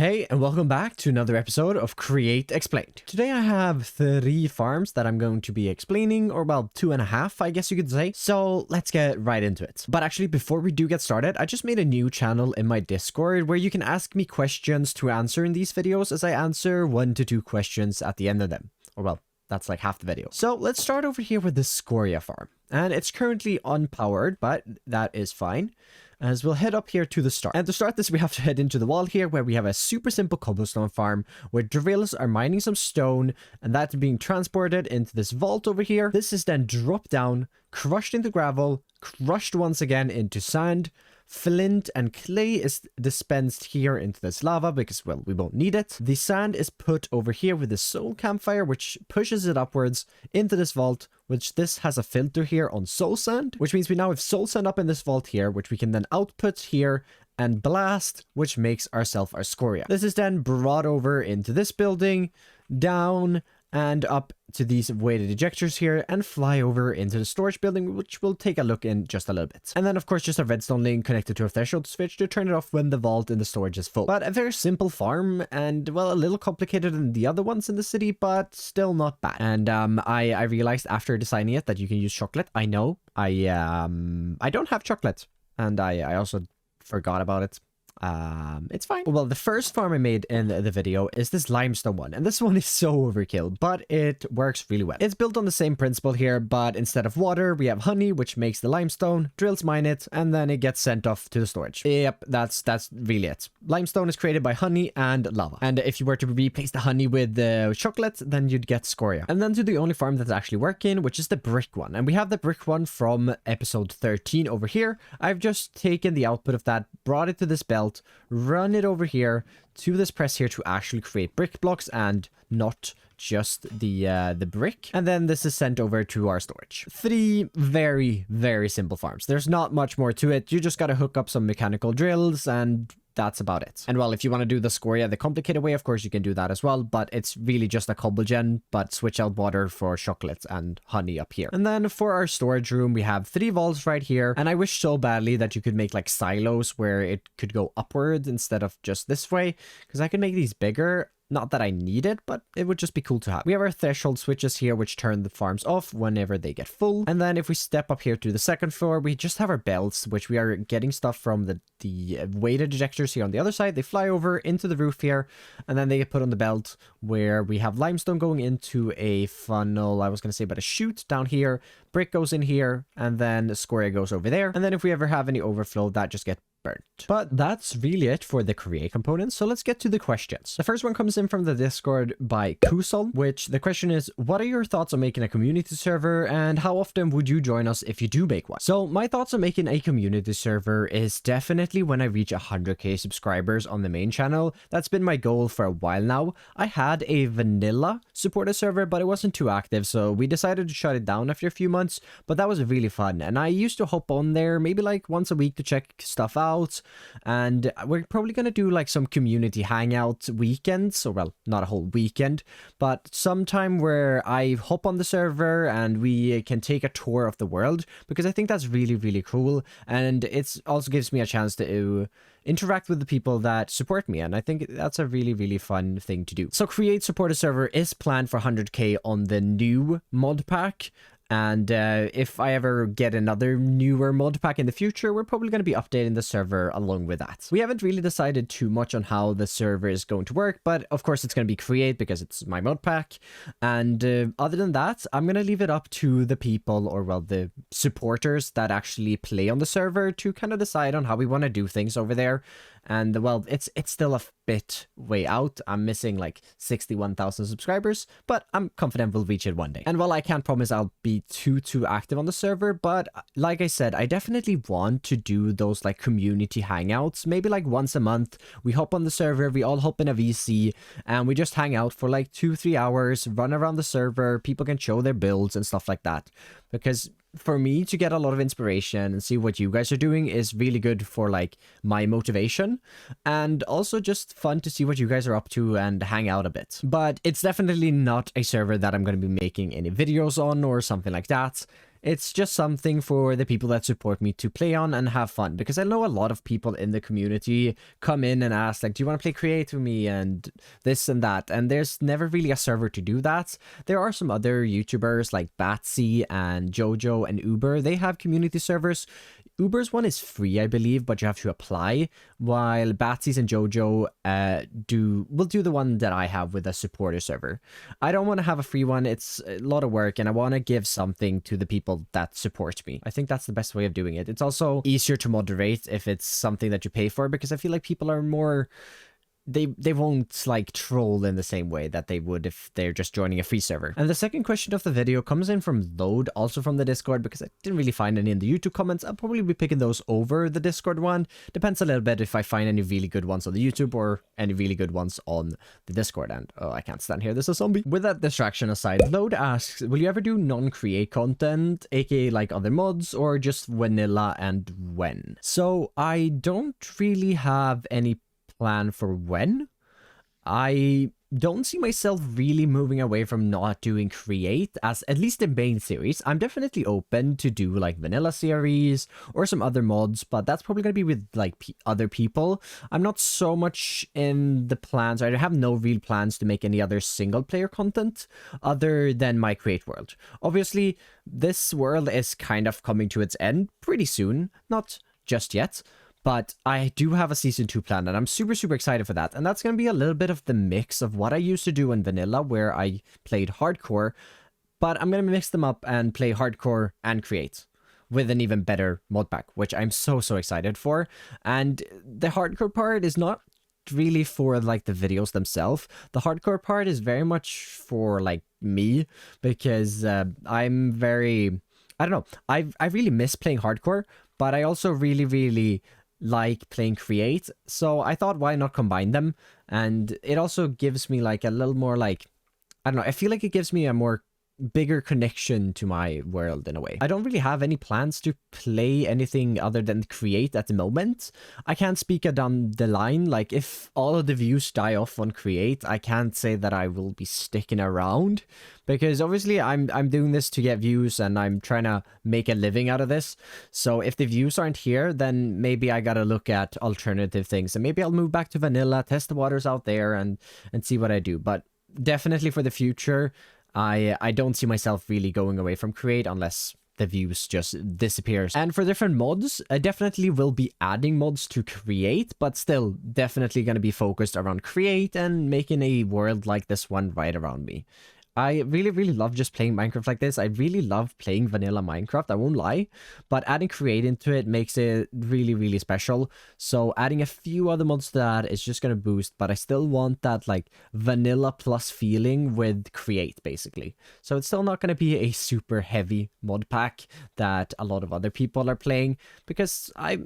Hey, and welcome back to another episode of Create Explained. Today I have 3 farms that I'm going to be explaining, or about 2.5, I guess you could say. So let's get right into it. But actually, before we do get started, I just made a new channel in my Discord where you can ask me questions to answer in these videos as I answer 1 to 2 questions at the end of them. Or well, that's like half the video. So let's start over here with the Scoria farm. And it's currently unpowered, but that is fine, as we'll head up here to the start. And to start this, we have to head into the wall here, where we have a super simple cobblestone farm where drills are mining some stone, and that's being transported into this vault over here. This is then dropped down, crushed into gravel, crushed once again into sand. Flint and clay is dispensed here into this lava because, well, we won't need it. The sand is put over here with the soul campfire, which pushes it upwards into this vault, which this has a filter here on soul sand, which means we now have soul sand up in this vault here, which we can then output here and blast, which makes ourselves our scoria. This is then brought over into this building, down and up to these weighted ejectors here, and fly over into the storage building, which we'll take a look in just a little bit. And then of course just a redstone link connected to a threshold switch to turn it off when the vault in the storage is full. But a very simple farm, and well, a little complicated than the other ones in the city, but still not bad. And I realized after designing it that you can use chocolate. I know I don't have chocolate, and I also forgot about it. It's fine. Well, the first farm I made in the video is this limestone one, and this one is so overkill, but it works really well. It's built on the same principle here, but instead of water, we have honey, which makes the limestone, drills mine it, and then it gets sent off to the storage. Yep, that's really it. Limestone is created by honey and lava, and if you were to replace the honey with the chocolate, then you'd get scoria. And then to the only farm that's actually working, which is the brick one, and we have the brick one from episode 13 over here. I've just taken the output of that, brought it to this belt, run it over here to this press here to actually create brick blocks and not just the brick, and then this is sent over to our storage. 3 very simple farms. There's not much more to it. You just got to hook up some mechanical drills, and that's about it. And well, if you want to do the scoria the complicated way, of course you can do that as well, but it's really just a cobble gen, but switch out water for chocolate and honey up here. And then for our storage room, we have 3 vaults right here, and I wish so badly that you could make like silos where it could go upward instead of just this way, because I can make these bigger. Not that I need it, but it would just be cool to have. We have our threshold switches here, which turn the farms off whenever they get full. And then if we step up here to the second floor, we just have our belts, which we are getting stuff from the weighted ejectors here on the other side. They fly over into the roof here, and then they get put on the belt where we have limestone going into a funnel. I was going to say about a chute down here. Brick goes in here, and then the scoria goes over there. And then if we ever have any overflow, that just gets burnt. But that's really it for the create components, so let's get to the questions. The first one comes in from the Discord by Kusol, which the question is, what are your thoughts on making a community server, and how often would you join us if you do make one? So my thoughts on making a community server is definitely when I reach 100k subscribers on the main channel. That's been my goal for a while now. I had a vanilla supported server, but it wasn't too active, so we decided to shut it down after a few months, but that was really fun, and I used to hop on there maybe like once a week to check stuff out. And we're probably going to do like some community hangout weekends, or well, not a whole weekend, but sometime where I hop on the server and we can take a tour of the world, because I think that's really cool, and it also gives me a chance to interact with the people that support me, and I think that's a really fun thing to do. So Create supported server is planned for 100k on the new mod pack. And if I ever get another newer mod pack in the future, we're probably going to be updating the server along with that. We haven't really decided too much on how the server is going to work, but of course it's going to be Create because it's my mod pack. And other than that, I'm going to leave it up to the people, or well, the supporters that actually play on the server to kind of decide on how we want to do things over there. And well, it's still a bit way out. I'm missing like 61,000 subscribers, but I'm confident we'll reach it one day. And while I can't promise I'll be too active on the server, but like I said, I definitely want to do those like community hangouts, maybe like once a month. We hop on the server, we all hop in a VC, and we just hang out for like 2-3 hours, run around the server. People can show their builds and stuff like that, because for me to get a lot of inspiration and see what you guys are doing is really good for like my motivation, and also just fun to see what you guys are up to and hang out a bit. But it's definitely not a server that I'm going to be making any videos on or something like that. It's just something for the people that support me to play on and have fun, because I know a lot of people in the community come in and ask like, do you want to play Create with me and this and that, and there's never really a server to do that. There are some other YouTubers like Batsy and Jojo and Uber. They have community servers. Uber's one is free, I believe, but you have to apply, while Batsy's and Jojo will do the one that I have with a supporter server. I don't want to have a free one. It's a lot of work, and I want to give something to the people that support me. I think that's the best way of doing it. It's also easier to moderate if it's something that you pay for, because I feel like people are more... They won't like troll in the same way that they would if they're just joining a free server. And the second question of the video comes in from Load, also from the Discord, because I didn't really find any in the YouTube comments. I'll probably be picking those over the Discord one. Depends a little bit if I find any really good ones on the YouTube or any really good ones on the Discord. And oh, I can't stand here, there's a zombie. With that distraction aside, Load asks, will you ever do non-create content, aka like other mods, or just vanilla, and when? So I don't really have any plan for when. I don't see myself really moving away from not doing Create, as at least the main series. I'm definitely open to do like vanilla series or some other mods, but that's probably going to be with like other people. I'm not so much in the plans. I have no real plans to make any other single player content other than my Create world. Obviously, this world is kind of coming to its end pretty soon, not just yet. But I do have a Season 2 planned, and I'm super, super excited for that. And that's going to be a little bit of the mix of what I used to do in Vanilla, where I played Hardcore. But I'm going to mix them up and play Hardcore and Create with an even better mod pack, which I'm so, so excited for. And the Hardcore part is not really for like the videos themselves. The Hardcore part is very much for like me, because I'm very... I don't know. I really miss playing Hardcore, but I also really like playing Create, so I thought, why not combine them? And it also gives me like a little more like, I don't know, I feel like it gives me a more bigger connection to my world in a way. I don't really have any plans to play anything other than Create at the moment. I can't speak down the line. Like, if all of the views die off on Create, I can't say that I will be sticking around, because obviously I'm doing this to get views and I'm trying to make a living out of this. So if the views aren't here, then maybe I gotta look at alternative things, and maybe I'll move back to vanilla, test the waters out there, and see what I do. But definitely for the future, I don't see myself really going away from Create unless the views just disappears. And for different mods, I definitely will be adding mods to Create, but still definitely going to be focused around Create and making a world like this one right around me. I really love just playing Minecraft like this. I really love playing vanilla Minecraft, I won't lie, but adding Create into it makes it really special. So adding a few other mods to that is just going to boost, but I still want that like vanilla plus feeling with Create basically. So it's still not going to be a super heavy mod pack that a lot of other people are playing, because I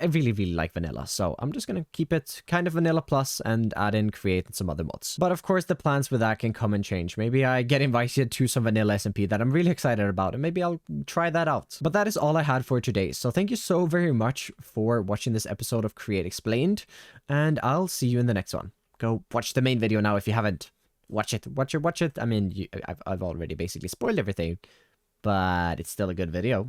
really like vanilla. So I'm just going to keep it kind of vanilla plus and add in Create and some other mods. But of course the plans with that can come and change. Maybe I get invited to some vanilla SMP that I'm really excited about, and maybe I'll try that out. But that is all I had for today. So thank you so very much for watching this episode of Create Explained, and I'll see you in the next one. Go watch the main video now if you haven't. Watch it. Watch it. I mean, I've already basically spoiled everything, but it's still a good video.